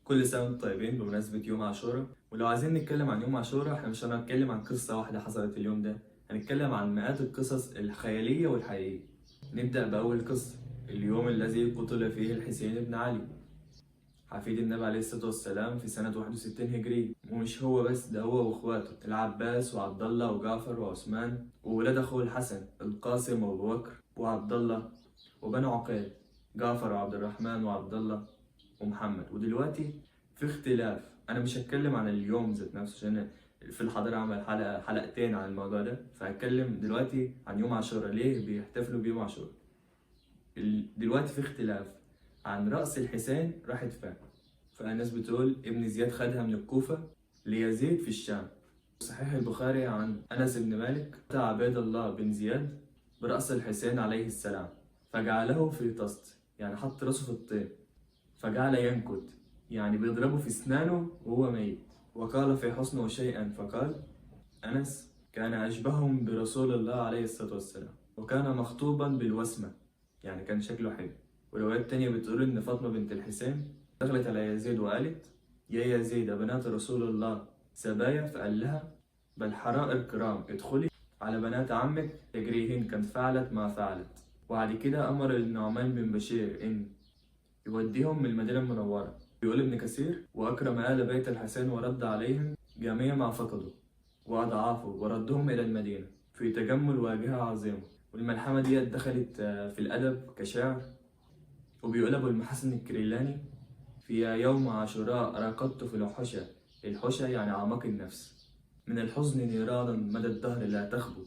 كل سنة وانتم طيبين بمناسبة يوم عاشوراء. ولو عايزين نتكلم عن يوم عاشوراء احنا مش هنتكلم عن قصة واحدة حصلت اليوم ده، هنتكلم عن مئات القصص الخيالية والحقيقية. نبدأ بأول قصة: اليوم الذي قتل فيه الحسين بن علي حفيد النبي عليه الصلاة والسلام في سنة 61 هجري. ومش هو بس، ده هو واخواته العباس وعبد الله وجعفر وعثمان وولاد اخوه الحسن القاسم وابو بكر وعبد الله وبنو عقيل جعفر وعبد الرحمن وعبد الله ومحمد. ودلوقتي في اختلاف، انا مش هتكلم عن اليوم ذات نفسه عشان في الحضارة عمل حلقتين عن الموضوع ده، فهتكلم دلوقتي عن يوم عاشوراء ليه بيحتفلوا بيوم عاشوراء. دلوقتي في اختلاف عن رأس الحسين راحت فين. فالناس بتقول ابن زياد خدها من الكوفة ليزيد في الشام. صحيح البخاري عن أنس بن مالك: أتى عبيد الله بن زياد برأس الحسين عليه السلام فجعله في طست، يعني حط راسه في الطين، فجعل ينكت، يعني بيضربه في اسنانه وهو ميت. وقال في حسنه شيئا فقال: أنس كان أشبههم برسول الله عليه الصلاة والسلام، وكان مخطوبا بالوسمة، يعني كان شكله حلو. وروايات تانية بتقول إن فاطمة بنت الحسين دخلت على يزيد وقالت: يا يزيد بنات رسول الله سبايا، فقال لها: بل حرائر كرام، ادخلي على بنات عمك تجريهن كان فعلت ما فعلت. وبعد كده أمر النعمان بن بشير إن يوديهم من المدينة المنورة. بيقول ابن كثير: وأكرم آل بيت الحسين ورد عليهم جميع ما فقدوا وأضعافه وردهم إلى المدينة في تجمل واجهة عظيمة. والملحمة دي دخلت في الأدب كشعر. وبيقول أبو المحسن الكريلاني: في يوم عاشوراء رقدت في الحشا. الحشا يعني أعماق النفس، من الحزن نيرانا مدى الدهر لا تخبو.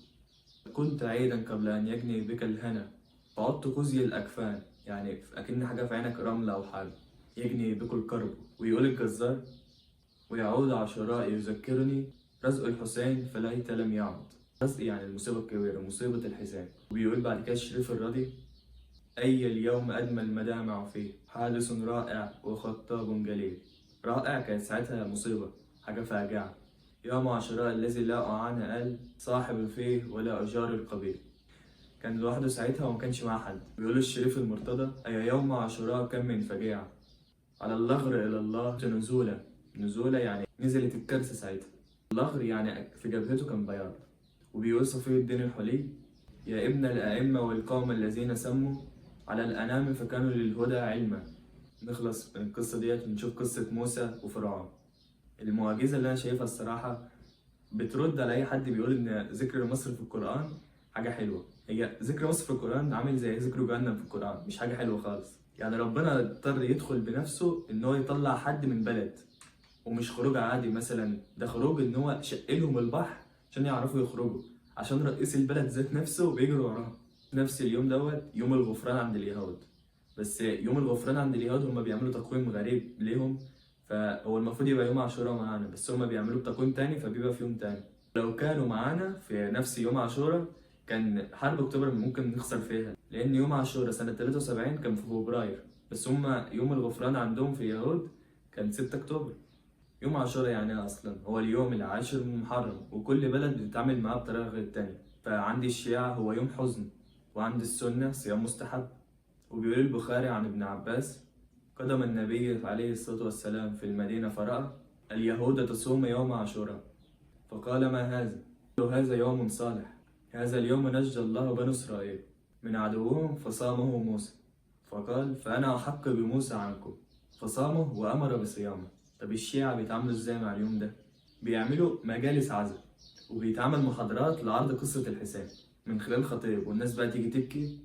كنت عيدا قبل أن يجني بك الهنا، فعدت كزي الأكفان، يعني أكن حاجة في عينك رملة أو حاجة، يجني بك الكرب. ويقول الجزار: ويعود عاشوراء يذكرني رزق الحسين فليت لم يعد. رزق يعني المصيبة الكبيرة، مصيبة الحسين. وبيقول بعد كده الشريف الرضي: أي اليوم أدمى المدامع فيه، حادث رائع وخطاب جليل. رائع كانت ساعتها مصيبة، حاجة فاجعة. يوم عاشوراء الذي لا أعان قال صاحب فيه ولا أجار القبيل. كان لوحده ساعتها وما كانش معاه حد. بيقول الشريف المرتضى: أي يوم عاشوراء كم من فجيعة، على اللغر إلى الله نزولا. نزولا يعني نزلت الكارثة ساعتها. اللغر يعني في جبهته كان بياض. وبيقول صفي الدين الحلي: يا ابن الأئمة والقوم الذين سموا على الأنام فكانوا للهدى علما. نخلص من القصة ديت ونشوف قصة موسى وفرعون. المعجزة اللي أنا شايفها الصراحة بترد على أي حد بيقول إن ذكر مصر في القرآن حاجة حلوة. هي ذكر مصر في القرآن عامل زي ذكر جهنم في القرآن، مش حاجة حلوة خالص. يعني ربنا اضطر يدخل بنفسه إن هو يطلع حد من بلد، ومش خروج عادي مثلا، ده خروج إن هو شقلهم البحر عشان يعرفوا يخرجوا، عشان رئيس البلد ذات نفسه بيجروا وراه. نفس اليوم دوت يوم الغفران عند اليهود. بس يوم الغفران عند اليهود هم بيعملوا تقويم غريب ليهم، فهو المفروض يبقى يوم عاشوراء معانا، بس هم بيعملوه بتقويم تاني فبيبقى في يوم تاني. لو كانوا معانا في نفس يوم عاشوراء كان حرب اكتوبر ممكن نخسر فيها، لان يوم عاشوراء سنة 73 كان في فبراير، بس هم يوم الغفران عندهم في اليهود كان 6 اكتوبر. يوم عاشوراء يعني اصلا هو اليوم العاشر من محرم، وكل بلد بتتعامل معاه بطريقة غير التانية. فعند الشيعة هو يوم حزن، وعند السنة صيام مستحب. وبيقول البخاري عن ابن عباس: قدم النبي عليه الصلاة والسلام في المدينة فرأى اليهود تصوم يوم عاشوراء، فقال: ما هذا؟ قالوا: هذا يوم صالح، هذا اليوم نجى الله بنو إسرائيل من عدوهم فصامه موسى. فقال: فأنا أحق بموسى عنكم، فصامه وأمر بصيامه. طب الشيعة بيتعاملوا إزاي مع اليوم ده؟ بيعملوا مجالس عزاء، وبيتعمل محاضرات لعرض قصة الحسين من خلال خطيب، والناس بقى تيجي تبكي،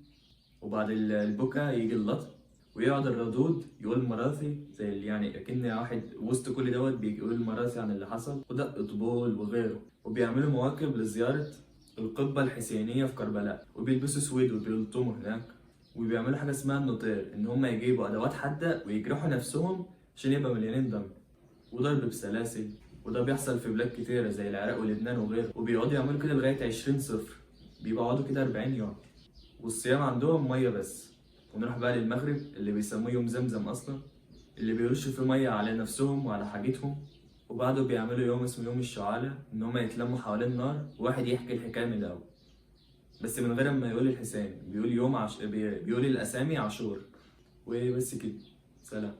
وبعد البكا يجي اللطم، ويقعد الردود يقول مراسي زي اللي يعني اكن واحد وسط كل دوت بيقول مراسي عن اللي حصل، ودق طبول وغيره. وبيعملوا مواكب لزيارة القبة الحسينية في كربلاء، وبيلبسوا سويد وبيلطموا هناك. وبيعملوا حاجة اسمها النطير، إن هما يجيبوا أدوات حادة ويجرحوا نفسهم عشان يبقى مليانين دم، وضرب بسلاسل. وده بيحصل في بلاد كتيرة زي العراق ولبنان وغيره. وبيقعدوا يعملوا كده لغاية 20 صفر، بيقعدوا كده 40 يوم. والصيام عندهم مية بس. ونروح بقى للمغرب اللي بيسموه يوم زمزم أصلا، اللي بيرشوا فيه مية على نفسهم وعلى حاجتهم. وبعده بيعملوا يوم اسمه يوم الشعالة، إن هما يتلموا حوالين النار وواحد يحكي الحكاية من الأول، بس من غير ما يقول الحسين، بيقول بيقول الأسامي عاشور. وبس كده. سلام.